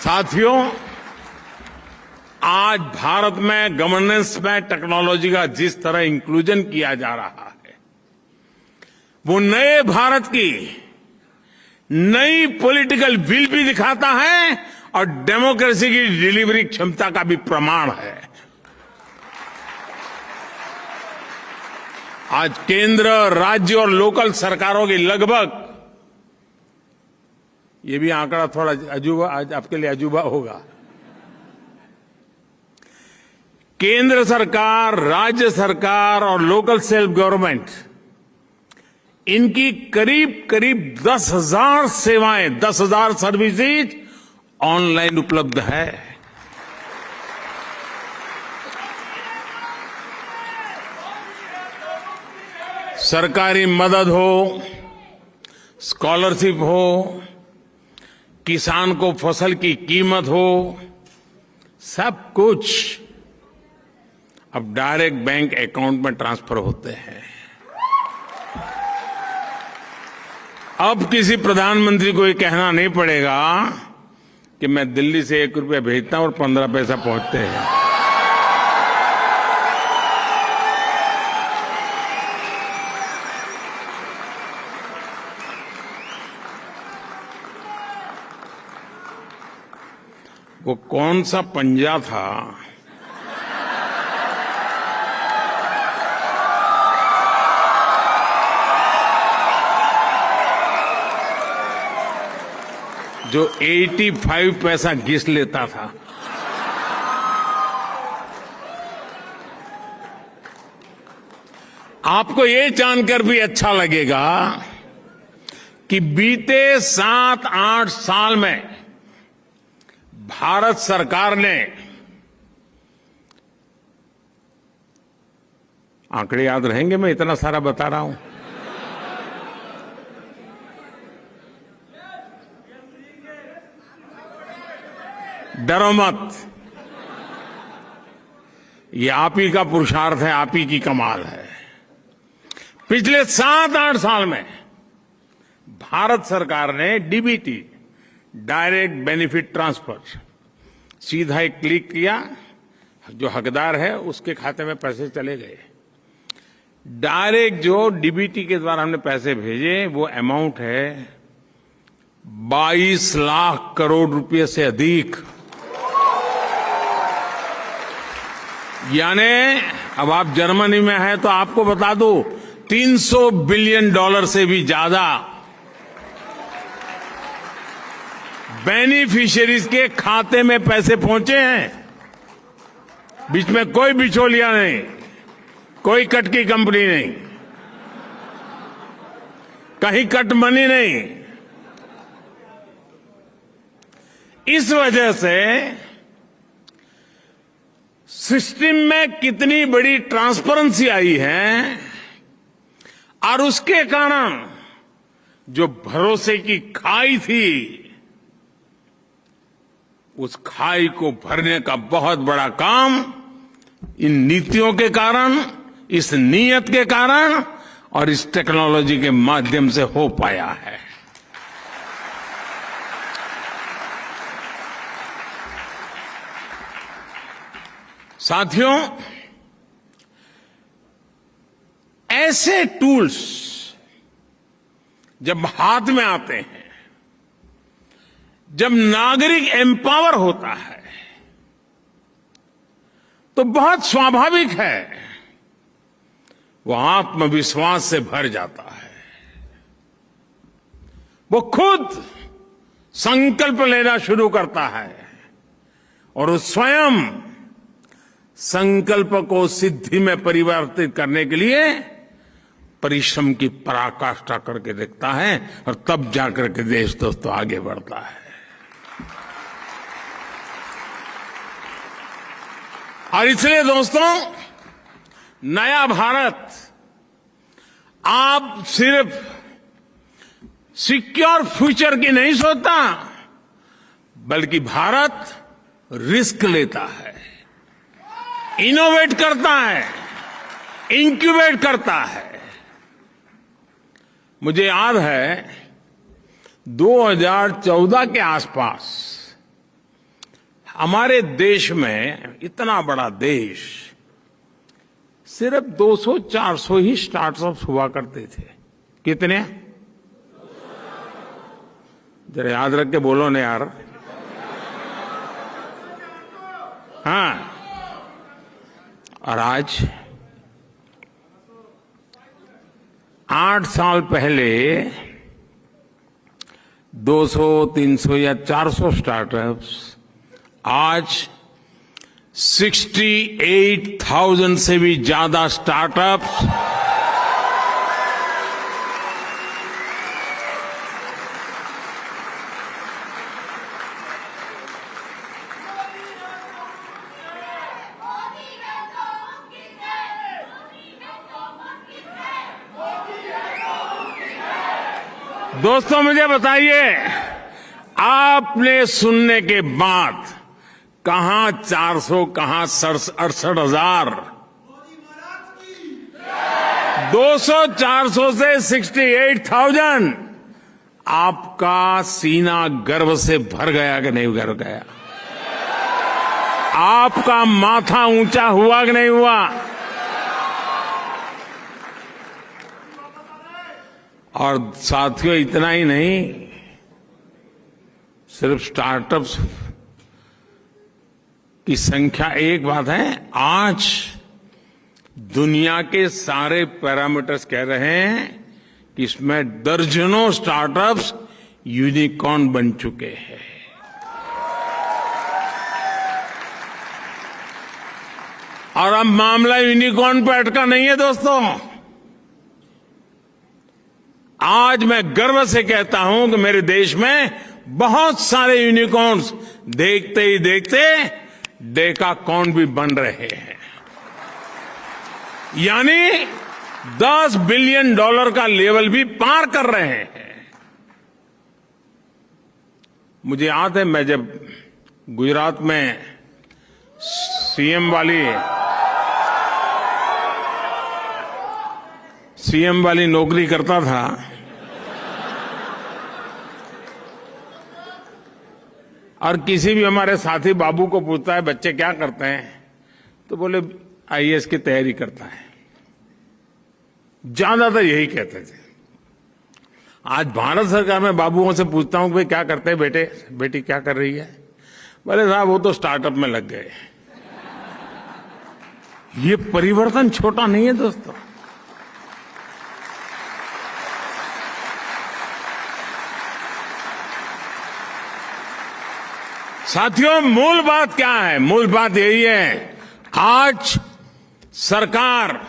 साथियों, आज भारत में गवर्नेंस में टेक्नोलॉजी का जिस तरह इंक्लूजन किया जा रहा है, वो नए भारत की नई पॉलिटिकल विल भी दिखाता है और डेमोक्रेसी की डिलीवरी क्षमता का भी प्रमाण है। आज केंद्र, राज्य और लोकल सरकारों की लगभग, ये भी आंकड़ा थोड़ा अजूबा, आज आपके लिए अजूबा होगा, केंद्र सरकार, राज्य सरकार और लोकल सेल्फ गवर्नमेंट, इनकी करीब करीब 10,000 सेवाएं, 10,000 सर्विसेज ऑनलाइन उपलब्ध है। सरकारी मदद हो, स्कॉलरशिप हो, किसान को फसल की कीमत हो, सब कुछ अब डायरेक्ट बैंक अकाउंट में ट्रांसफर होते हैं। अब किसी प्रधानमंत्री को ये कहना नहीं पड़ेगा कि मैं दिल्ली से 1 रुपया भेजता हूं और 15 पैसा पहुंचते हैं। वो कौन सा पंजा था जो 85 पैसा घिस लेता था? आपको ये जानकर भी अच्छा लगेगा कि बीते 7-8 साल में भारत सरकार ने, आंकड़े याद रहेंगे, मैं इतना सारा बता रहा हूं, डरो मत, ये आप ही का पुरुषार्थ है, आप ही की कमाल है। पिछले 7-8 साल में भारत सरकार ने डीबीटी, डायरेक्ट बेनिफिट ट्रांसफर, सीधा एक क्लिक किया, जो हकदार है उसके खाते में पैसे चले गए। डायरेक्ट जो डीबीटी के द्वारा हमने पैसे भेजे, वो अमाउंट है 22 लाख करोड़ रुपए से अधिक। यानी अब आप जर्मनी में हैं तो आपको बता दूं, $300 बिलियन से भी ज्यादा बेनिफिशियरीज के खाते में पैसे पहुंचे हैं। बीच में कोई बिचौलिया नहीं, कोई कट की कंपनी नहीं, कहीं कट मनी नहीं। इस वजह से सिस्टम में कितनी बड़ी ट्रांसपेरेंसी आई है और उसके कारण जो भरोसे की खाई थी, उस खाई को भरने का बहुत बड़ा काम इन नीतियों के कारण, इस नीयत के कारण और इस टेक्नोलॉजी के माध्यम से हो पाया है। साथियों, ऐसे टूल्स जब हाथ में आते हैं, जब नागरिक एम्पावर होता है, तो बहुत स्वाभाविक है वो आत्मविश्वास से भर जाता है। वो खुद संकल्प लेना शुरू करता है और वो स्वयं संकल्प को सिद्धि में परिवर्तित करने के लिए परिश्रम की पराकाष्ठा करके देखता है और तब जाकर के देश दोस्तों आगे बढ़ता है। और इसलिए दोस्तों, नया भारत आप सिर्फ सिक्योर फ्यूचर की नहीं सोचता, बल्कि भारत रिस्क लेता है, इनोवेट करता है, इंक्यूबेट करता है। मुझे याद है 2014 के आसपास हमारे देश में, इतना बड़ा देश, सिर्फ 200-400 ही स्टार्टअप्स हुआ करते थे। कितने? जरा याद रख के बोलो ना यार। हाँ, और आज 8 साल पहले 200, 300 या 400 स्टार्टअप्स, आज 68,000 से भी ज्यादा स्टार्टअप्स दोस्तों, मुझे बताइए, आपने सुनने के बाद कहां 400, कहां 68,000, 200-400 से 68,000, आपका सीना गर्व से भर गया कि नहीं भर गया? आपका माथा ऊंचा हुआ कि नहीं हुआ? और साथियों, इतना ही नहीं, सिर्फ स्टार्टअप्स की संख्या एक बात है, आज दुनिया के सारे पैरामीटर्स कह रहे हैं कि इसमें दर्जनों स्टार्टअप्स यूनिकॉर्न बन चुके हैं। और अब मामला यूनिकॉर्न पर अटका नहीं है दोस्तों। आज मैं गर्व से कहता हूं कि मेरे देश में बहुत सारे यूनिकॉर्न्स देखते ही देखते डेकाकॉर्न भी बन रहे हैं। यानी $10 बिलियन का लेवल भी पार कर रहे हैं। मुझे याद है, मैं जब गुजरात में सीएम वाली नौकरी करता था, और किसी भी हमारे साथी बाबू को पूछता है बच्चे क्या करते हैं, तो बोले आईएएस की तैयारी करता है। ज्यादातर यही कहते थे। आज भारत सरकार में बाबुओं से पूछता हूं कि भाई क्या करते हैं बेटे, बेटी क्या कर रही है, बोले साहब वो तो स्टार्टअप में लग गए। ये परिवर्तन छोटा नहीं है दोस्तों। साथियों, मूल बात क्या है? मूल बात यही है, आज सरकार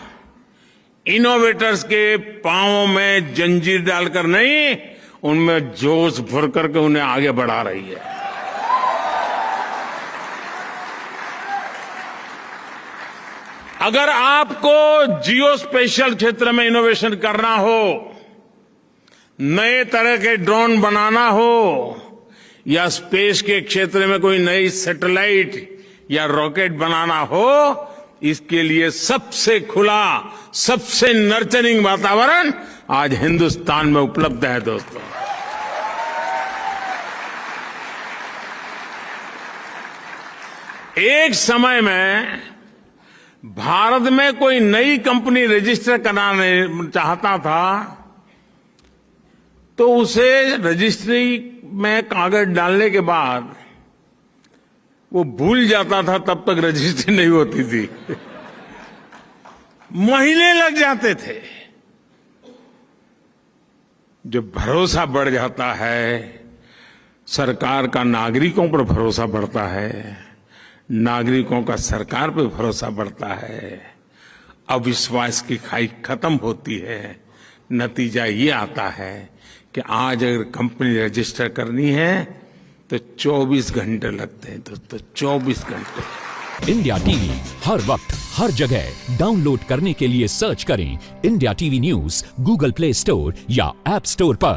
इनोवेटर्स के पांवों में जंजीर डालकर नहीं, उनमें जोश भर करके उन्हें आगे बढ़ा रही है। अगर आपको जियो स्पेशल क्षेत्र में इनोवेशन करना हो, नए तरह के ड्रोन बनाना हो, या स्पेस के क्षेत्र में कोई नई सैटेलाइट या रॉकेट बनाना हो, इसके लिए सबसे खुला, सबसे नर्चरिंग वातावरण आज हिंदुस्तान में उपलब्ध है दोस्तों। एक समय में भारत में कोई नई कंपनी रजिस्टर कराना चाहता था तो उसे रजिस्ट्री में कागज डालने के बाद वो भूल जाता था, तब तक रजिस्ट्री नहीं होती थी। महीने लग जाते थे। जब भरोसा बढ़ जाता है, सरकार का नागरिकों पर भरोसा बढ़ता है, नागरिकों का सरकार पर भरोसा बढ़ता है, अविश्वास की खाई खत्म होती है। नतीजा ये आता है कि आज अगर कंपनी रजिस्टर करनी है तो 24 घंटे लगते हैं दोस्तों, 24 घंटे। इंडिया टीवी हर वक्त हर जगह डाउनलोड करने के लिए सर्च करें India TV news Google play store या ऐप स्टोर पर।